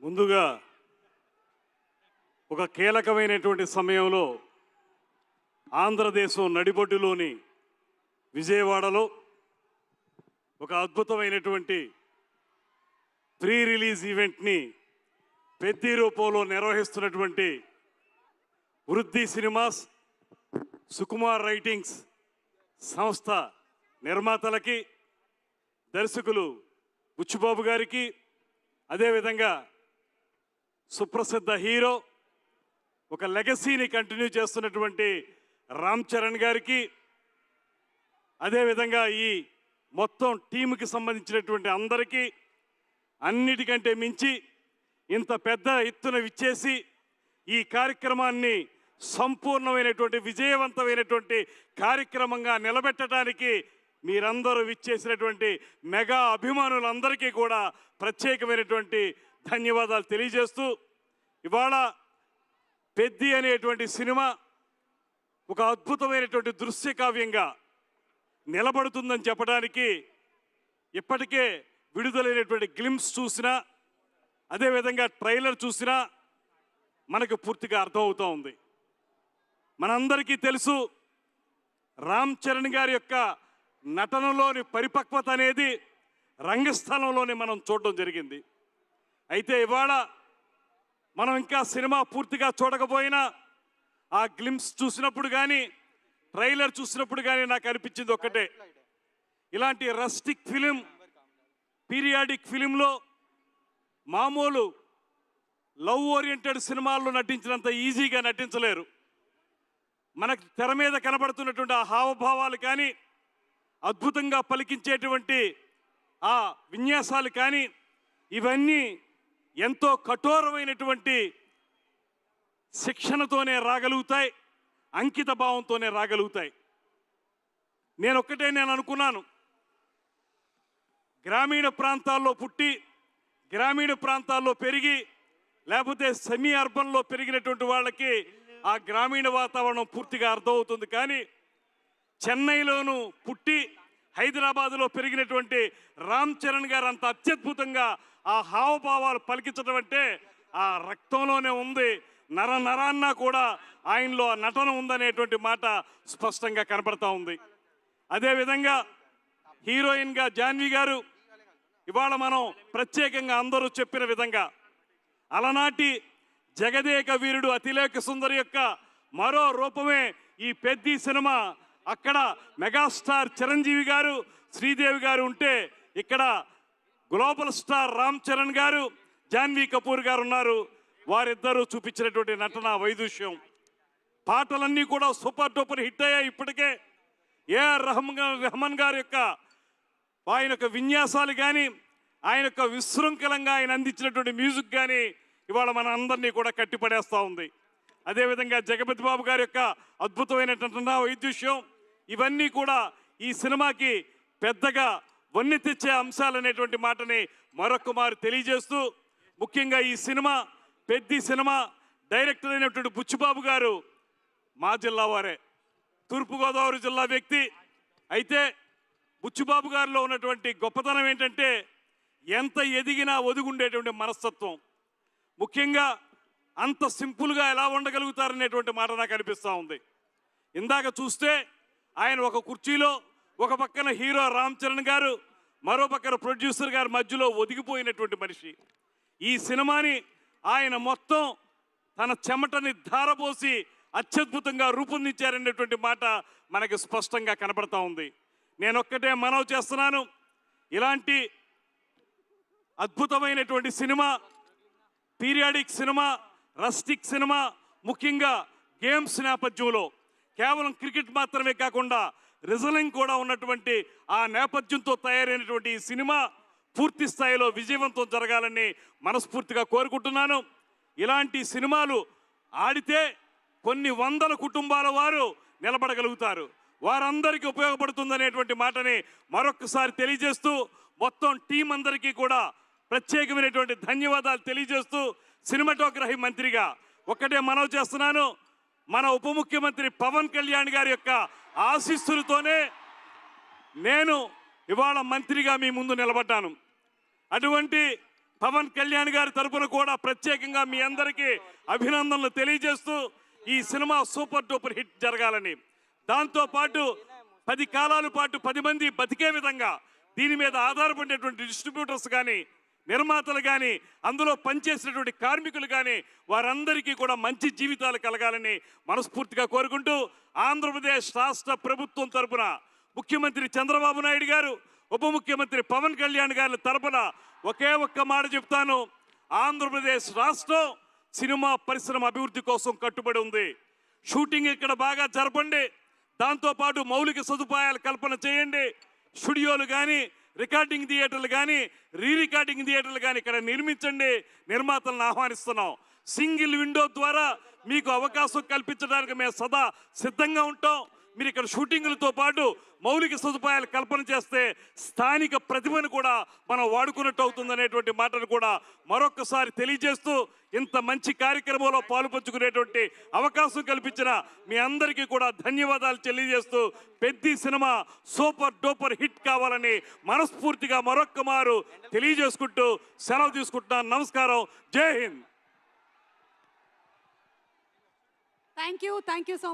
ముందుగా ఒక కీలకమైనటువంటి సమయంలో ఆంధ్రదేశం నడిబొడ్డులోని విజయవాడలో ఒక అద్భుతమైనటువంటి ప్రీ రిలీజ్ ఈవెంట్ని పెద్ద రూపంలో నిర్వహిస్తున్నటువంటి వృద్ధి సినిమాస్, సుకుమార్ రైటింగ్స్ సంస్థ నిర్మాతలకి, దర్శకులు బుచ్చిబాబు గారికి, అదేవిధంగా సుప్రసిద్ధ హీరో ఒక లెగసీని కంటిన్యూ చేస్తున్నటువంటి రామ్ చరణ్ గారికి, అదేవిధంగా ఈ మొత్తం టీముకి సంబంధించినటువంటి అందరికీ, అన్నిటికంటే మించి ఇంత పెద్ద ఎత్తున విచ్చేసి ఈ కార్యక్రమాన్ని సంపూర్ణమైనటువంటి విజయవంతమైనటువంటి కార్యక్రమంగా నిలబెట్టడానికి మీరందరూ విచ్చేసినటువంటి మెగా అభిమానులందరికీ కూడా ప్రత్యేకమైనటువంటి ధన్యవాదాలు తెలియజేస్తూ, ఇవాళ పెద్ది అనేటువంటి సినిమా ఒక అద్భుతమైనటువంటి దృశ్య కావ్యంగా నిలబడుతుందని చెప్పడానికి ఇప్పటికే విడుదలైనటువంటి గ్లిమ్స్ చూసినా, అదేవిధంగా ట్రైలర్ చూసినా మనకు పూర్తిగా అర్థమవుతూ ఉంది. మనందరికీ తెలుసు, రామ్ చరణ్ గారి యొక్క నటనలోని పరిపక్వత అనేది రంగస్థలంలోనే మనం చూడడం జరిగింది. అయితే ఇవాళ మనం ఇంకా సినిమా పూర్తిగా చూడకపోయినా ఆ గ్లిమ్స్ చూసినప్పుడు కానీ, ట్రైలర్ చూసినప్పుడు కానీ నాకు అనిపించింది ఒక్కటే, ఇలాంటి రస్టిక్ ఫిలిం, పీరియాడిక్ ఫిలింలో మామూలు లవ్ ఓరియంటెడ్ సినిమాల్లో నటించినంత ఈజీగా నటించలేరు. మనకు తెర మీద కనబడుతున్నటువంటి ఆ హావభావాలు కానీ, అద్భుతంగా పలికించేటువంటి ఆ విన్యాసాలు కానీ, ఇవన్నీ ఎంతో కఠోరమైనటువంటి శిక్షణతోనే రాగలుగుతాయి, అంకిత భావంతోనే రాగలుగుతాయి. నేను అనుకున్నాను, గ్రామీణ ప్రాంతాల్లో పుట్టి గ్రామీణ ప్రాంతాల్లో పెరిగి లేకపోతే సెమీ అర్బన్లో పెరిగినటువంటి వాళ్ళకి ఆ గ్రామీణ వాతావరణం పూర్తిగా అర్థమవుతుంది. కానీ చెన్నైలోనూ పుట్టి హైదరాబాదులో పెరిగినటువంటి రామ్ చరణ్ గారు అంత అత్యద్భుతంగా ఆ హావభావాలు పలికించడం అంటే ఆ రక్తంలోనే ఉంది, నరాన్న కూడా ఆయనలో ఆ నటన ఉందనేటువంటి మాట స్పష్టంగా కనపడతా ఉంది. అదేవిధంగా హీరోయిన్గా జాన్వి గారు, ఇవాళ మనం ప్రత్యేకంగా అందరూ చెప్పిన విధంగా అలనాటి జగదేక వీరుడు అతిలేక సుందరి యొక్క మరో రూపమే ఈ పెద్ది సినిమా. అక్కడ మెగాస్టార్ చిరంజీవి గారు, శ్రీదేవి గారు ఉంటే ఇక్కడ గ్లోబల్ స్టార్ రామ్ చరణ్ గారు, జాన్వీ కపూర్ గారు ఉన్నారు. వారిద్దరూ చూపించినటువంటి నటన వైదుష్యం, పాటలన్నీ కూడా సూపర్ డూపర్ హిట్ అయ్యాయి. ఇప్పటికే ఏఆర్ రెహమాన్ గారి యొక్క ఆయన యొక్క విన్యాసాలు కానీ, ఆయన యొక్క విశృంఖలంగా ఆయన అందించినటువంటి మ్యూజిక్ కానీ ఇవాళ మన అందరినీ కూడా కట్టిపడేస్తూ ఉంది. అదేవిధంగా జగపతి బాబు గారి యొక్క అద్భుతమైనటువంటి వైద్యుష్యం, ఇవన్నీ కూడా ఈ సినిమాకి పెద్దగా వన్నె తెచ్చే అంశాలనేటువంటి మాటని మరొకమారు తెలియజేస్తూ, ముఖ్యంగా ఈ సినిమా పెద్ది సినిమా డైరెక్టర్ అయినటువంటి బుచ్చిబాబు గారు మా జిల్లా వారే, తూర్పుగోదావరి జిల్లా వ్యక్తి. అయితే బుచ్చిబాబు గారిలో ఉన్నటువంటి గొప్పతనం ఏంటంటే ఎంత ఎదిగినా ఒదిగుండేటువంటి మనస్తత్వం. ముఖ్యంగా అంత సింపుల్గా ఎలా ఉండగలుగుతారనేటువంటి మాట నాకు అనిపిస్తూ ఉంది. ఇందాక చూస్తే ఆయన ఒక కుర్చీలో ఒక పక్కన హీరో రామ్ చరణ్ గారు, మరో పక్కన ప్రొడ్యూసర్ గారు మధ్యలో ఒదిగిపోయినటువంటి మనిషి. ఈ సినిమాని ఆయన మొత్తం తన చెమటని ధారపోసి అత్యద్భుతంగా రూపొందించారనేటువంటి మాట మనకి స్పష్టంగా కనపడతా ఉంది. నేనొక్కటే మనవి చేస్తున్నాను, ఇలాంటి అద్భుతమైనటువంటి cinema, periodic cinema, rustic cinema, ముఖ్యంగా గేమ్స్ నేపథ్యంలో కేవలం క్రికెట్ మాత్రమే కాకుండా రిజలింగ్ కూడా ఉన్నటువంటి ఆ నేపథ్యంతో తయారైనటువంటి ఈ సినిమా పూర్తి స్థాయిలో విజయవంతం జరగాలని మనస్ఫూర్తిగా కోరుకుంటున్నాను. ఇలాంటి సినిమాలు ఆడితే కొన్ని వందల కుటుంబాల వారు నిలబడగలుగుతారు, వారందరికీ ఉపయోగపడుతుందనేటువంటి మాటని మరొకసారి తెలియజేస్తూ, మొత్తం టీం అందరికీ కూడా ప్రత్యేకమైనటువంటి ధన్యవాదాలు తెలియజేస్తూ, సినిమాటోగ్రఫీ మంత్రిగా ఒక్కటే మనవి చేస్తున్నాను, మన ఉప ముఖ్యమంత్రి పవన్ కళ్యాణ్ గారి యొక్క ఆశీస్సులతోనే నేను ఇవాళ మంత్రిగా మీ ముందు నిలబడ్డాను. అటువంటి పవన్ కళ్యాణ్ గారి తరపున కూడా ప్రత్యేకంగా మీ అందరికీ అభినందనలు తెలియజేస్తూ ఈ సినిమా సూపర్ డూపర్ హిట్ జరగాలని, దాంతోపాటు 10 కాలాల పాటు 10 మంది బతికే విధంగా దీని మీద ఆధారపడినటువంటి డిస్ట్రిబ్యూటర్స్ కానీ, నిర్మాతలు కానీ, అందులో పనిచేసినటువంటి కార్మికులు కానీ వారందరికీ కూడా మంచి జీవితాలు కలగాలని మనస్ఫూర్తిగా కోరుకుంటూ, ఆంధ్రప్రదేశ్ రాష్ట్ర ప్రభుత్వం తరపున ముఖ్యమంత్రి చంద్రబాబు నాయుడు గారు, ఉప ముఖ్యమంత్రి పవన్ కళ్యాణ్ గారి తరపున ఒకే ఒక్క మాట చెప్తాను. ఆంధ్రప్రదేశ్ రాష్ట్రం సినిమా పరిశ్రమ అభివృద్ధి కోసం కట్టుబడి ఉంది. షూటింగ్ ఇక్కడ బాగా జరపండి, దాంతోపాటు మౌలిక సదుపాయాలు కల్పన చేయండి. స్టూడియోలు కానీ, రికార్డింగ్ థియేటర్లు కానీ, రికార్డింగ్ థియేటర్లు కానీ ఇక్కడ నిర్మించండి. నిర్మాతలను ఆహ్వానిస్తున్నాం. సింగిల్ విండో ద్వారా మీకు అవకాశం కల్పించడానికి మేము సదా సిద్ధంగా ఉంటాం. మీరు ఇక్కడ షూటింగులతో పాటు మౌలిక సదుపాయాలు కల్పన చేస్తే స్థానిక ప్రతిభను కూడా మనం వాడుకున్నట్టు అవుతుందనేటువంటి మాటను కూడా మరొకసారి తెలియజేస్తూ, ఇంత మంచి కార్యక్రమంలో పాలుపంచుకునేటువంటి అవకాశం కల్పించిన మీ అందరికీ కూడా ధన్యవాదాలు తెలియజేస్తూ, పెద్ద సినిమా సూపర్ డూపర్ హిట్ కావాలని మనస్ఫూర్తిగా మరొక్క మారు తెలియజేసుకుంటూ సెలవు తీసుకుంటున్నాను. నమస్కారం. జై హింద్. Thank you so